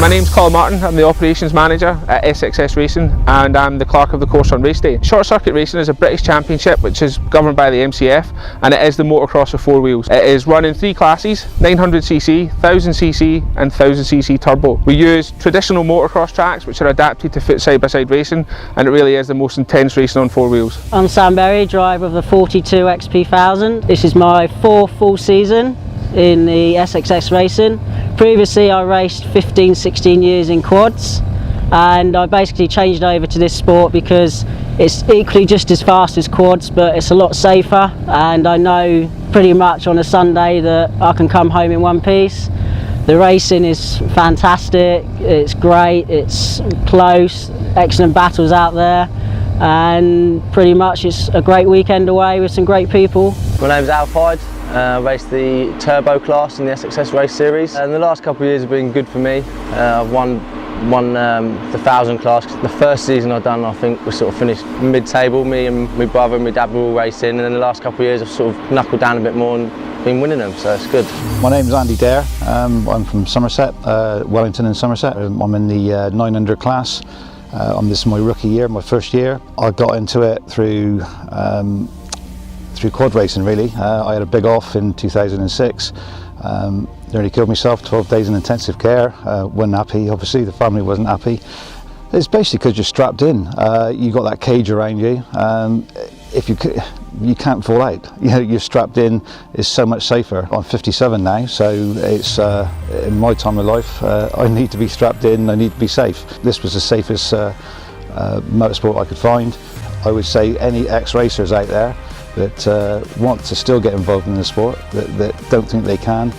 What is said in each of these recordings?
My name's Colin Martin. I'm the operations manager at SXS Racing and I'm the clerk of the course on race day. Short circuit racing is a British championship which is governed by the MCF, and it is the motocross of four wheels. It is run in three classes: 900cc, 1000cc and 1000cc turbo. We use traditional motocross tracks which are adapted to fit side-by-side racing, and it really is the most intense racing on four wheels. I'm Sam Berry, driver of the 42 XP1000. This is my fourth full season in the SXS Racing. Previously I raced 15-16 years in quads, and I basically changed over to this sport because it's equally just as fast as quads, but it's a lot safer, and I know pretty much on a Sunday that I can come home in one piece. The racing is fantastic, it's great, it's close, excellent battles out there, and pretty much it's a great weekend away with some great people. My name's Al Hyde. I race the turbo class in the SXS race series, and the last couple of years have been good for me. I've won the 1000 class. The first season I've done, I think we sort of finished mid-table. Me and my brother and my dad were all racing, and then the last couple of years I've sort of knuckled down a bit more and been winning them, so it's good. My name's Andy Dare. I'm from Somerset, Wellington in Somerset. I'm in the 900 class. This is my rookie year, my first year. I got into it through quad racing really. I had a big off in 2006, nearly killed myself, 12 days in intensive care, wasn't happy, obviously the family wasn't happy. It's basically because you're strapped in, you got that cage around you, you can't fall out, you know, you're strapped in, is so much safer. I'm 57 now, so it's in my time of life, I need to be strapped in, I need to be safe. This was the safest motorsport I could find. I would say any ex-racers out there that want to still get involved in the sport, that don't think they can,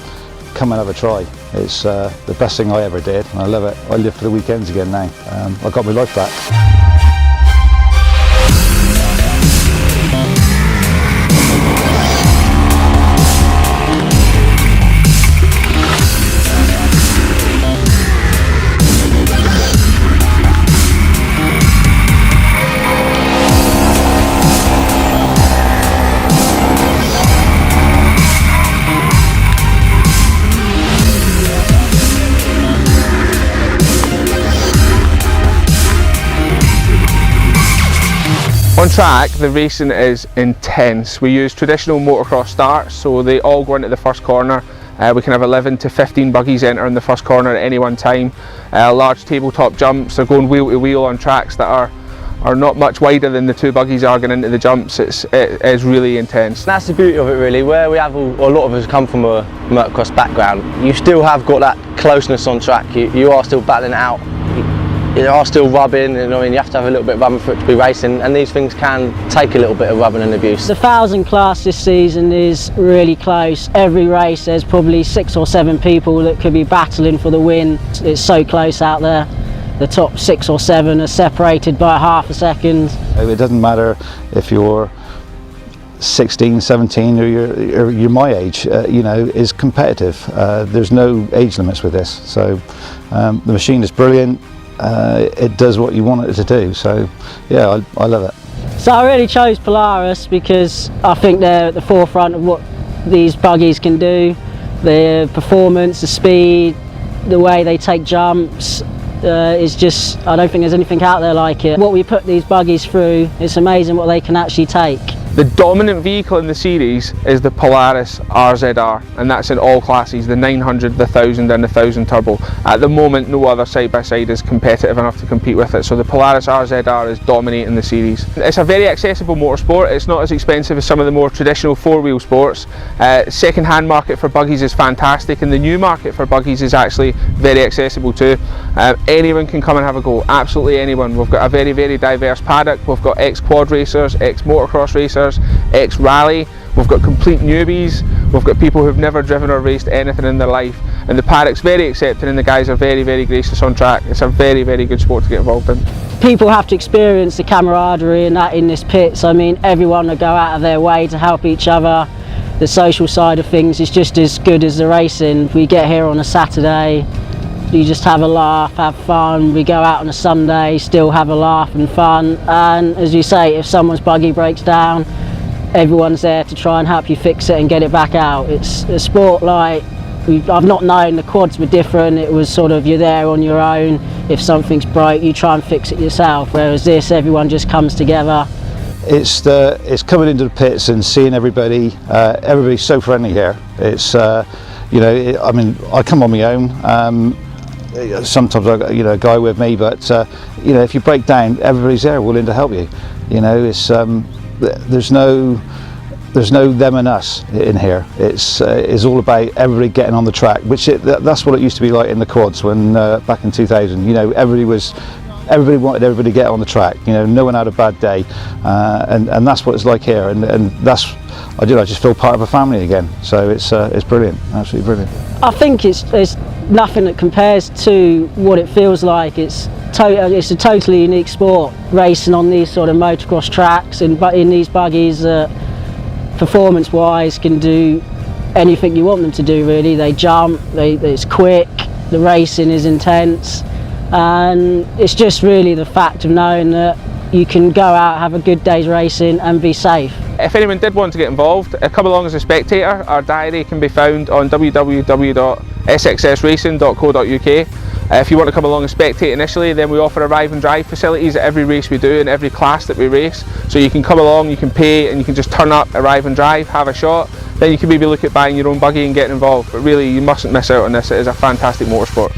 come and have a try. It's the best thing I ever did, and I love it. I live for the weekends again now. I got my life back. On track, the racing is intense. We use traditional motocross starts, so they all go into the first corner. We can have 11 to 15 buggies enter in the first corner at any one time. Large tabletop jumps, they're going wheel to wheel on tracks that are not much wider than the two buggies are going into the jumps. It is really intense. That's the beauty of it really, where we have a lot of us come from a motocross background. You still have got that closeness on track, you are still battling it out. You are still rubbing, and I mean, you have to have a little bit of rubbing for it to be racing, and these things can take a little bit of rubbing and abuse. The 1000 class this season is really close. Every race there's probably 6 or 7 people that could be battling for the win. It's so close out there. The top 6 or 7 are separated by half a second. It doesn't matter if you're 16, 17 or you're my age, you know, is competitive. There's no age limits with this, so the machine is brilliant. It does what you want it to do, so yeah, I love it. So I really chose Polaris because I think they're at the forefront of what these buggies can do. The performance, the speed, the way they take jumps is just, I don't think there's anything out there like it. What we put these buggies through, it's amazing what they can actually take. The dominant vehicle in the series is the Polaris RZR, and that's in all classes, the 900, the 1000 and the 1000 turbo. At the moment, no other side-by-side is competitive enough to compete with it, so the Polaris RZR is dominating the series. It's a very accessible motorsport. It's not as expensive as some of the more traditional four-wheel sports. Second-hand market for buggies is fantastic, and the new market for buggies is actually very accessible too. Anyone can come and have a go, absolutely anyone. We've got a very, very diverse paddock. We've got ex-quad racers, ex-motocross racers, ex-rally, we've got complete newbies, we've got people who've never driven or raced anything in their life, and the paddock's very accepting and the guys are very, very gracious on track. It's a very, very good sport to get involved in. People have to experience the camaraderie and that in this pit, so I mean everyone will go out of their way to help each other. The social side of things is just as good as the racing. We get here on a Saturday, you just have a laugh, have fun. We go out on a Sunday, still have a laugh and fun, and as you say, if someone's buggy breaks down, everyone's there to try and help you fix it and get it back out. It's a sport like I've not known, the quads were different. It was sort of, you're there on your own. If something's broke, you try and fix it yourself, whereas this, everyone just comes together. It's coming into the pits and seeing everybody. Everybody's so friendly here. It's I mean, I come on my own. Sometimes I got a guy with me, but if you break down, everybody's there willing to help you. It's there's no them and us in here. It's all about everybody getting on the track, that's what it used to be like in the quads when back in 2000. Everybody wanted everybody to get on the track. No one had a bad day, and that's what it's like here. And that's I just feel part of a family again. So it's brilliant, absolutely brilliant. I think it's nothing that compares to what it feels like. It's a totally unique sport, racing on these sort of motocross tracks, but in these buggies, performance-wise, can do anything you want them to do. Really, they jump. It's quick. The racing is intense. And it's just really the fact of knowing that you can go out, have a good day's racing and be safe. If anyone did want to get involved, come along as a spectator. Our diary can be found on www.sxsracing.co.uk. If you want to come along and spectate initially, then we offer arrive and drive facilities at every race we do and every class that we race. So you can come along, you can pay, and you can just turn up, arrive and drive, have a shot. Then you can maybe look at buying your own buggy and getting involved. But really, you mustn't miss out on this. It is a fantastic motorsport.